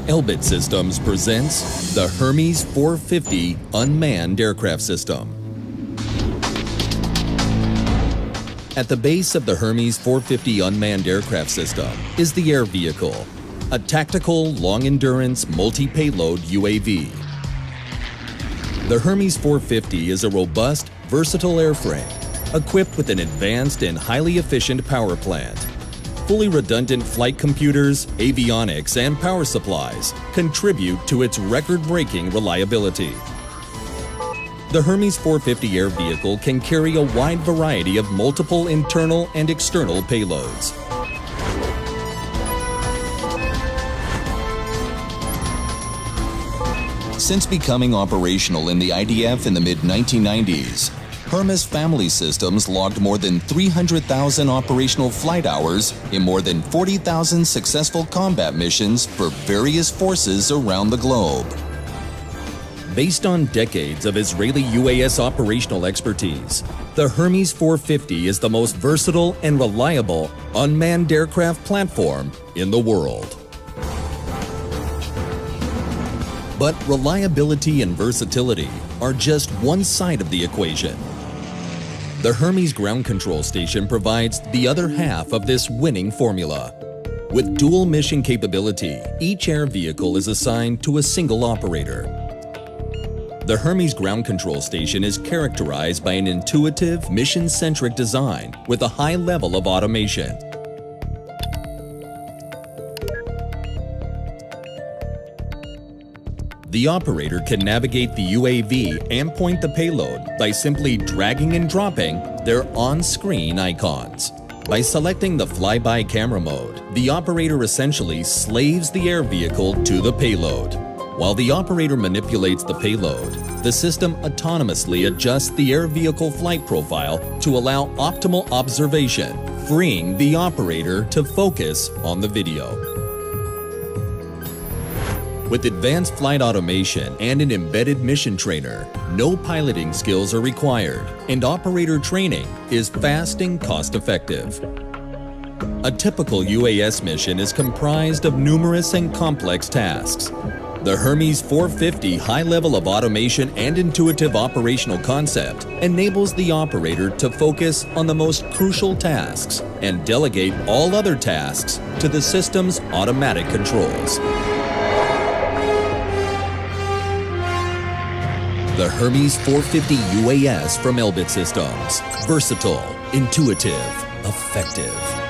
Elbit Systems presents the Hermes 450 Unmanned Aircraft System. At the base of the Hermes 450 Unmanned Aircraft System is the Air Vehicle, a tactical, long-endurance, multi-payload UAV. The Hermes 450 is a robust, versatile airframe equipped with an advanced and highly efficient power plant. Fully redundant flight computers, avionics, and power supplies contribute to its record-breaking reliability. The Hermes 450 air vehicle can carry a wide variety of multiple internal and external payloads. Since becoming operational in the IDF in the mid-1990s, Hermes Family Systems logged more than 300,000 operational flight hours in more than 40,000 successful combat missions for various forces around the globe. Based on decades of Israeli UAS operational expertise, the Hermes 450 is the most versatile and reliable unmanned aircraft platform in the world. But reliability and versatility are just one side of the equation. The Hermes Ground Control Station provides the other half of this winning formula. With dual mission capability, each air vehicle is assigned to a single operator. The Hermes Ground Control Station is characterized by an intuitive, mission-centric design with a high level of automation. The operator can navigate the UAV and point the payload by simply dragging and dropping their on-screen icons. By selecting the flyby camera mode, the operator essentially slaves the air vehicle to the payload. While the operator manipulates the payload, the system autonomously adjusts the air vehicle flight profile to allow optimal observation, freeing the operator to focus on the video. With advanced flight automation and an embedded mission trainer, no piloting skills are required, and operator training is fast and cost-effective. A typical UAS mission is comprised of numerous and complex tasks. The Hermes 450 high level of automation and intuitive operational concept enables the operator to focus on the most crucial tasks and delegate all other tasks to the system's automatic controls. The Hermes 450 UAS from Elbit Systems. Versatile, intuitive, effective.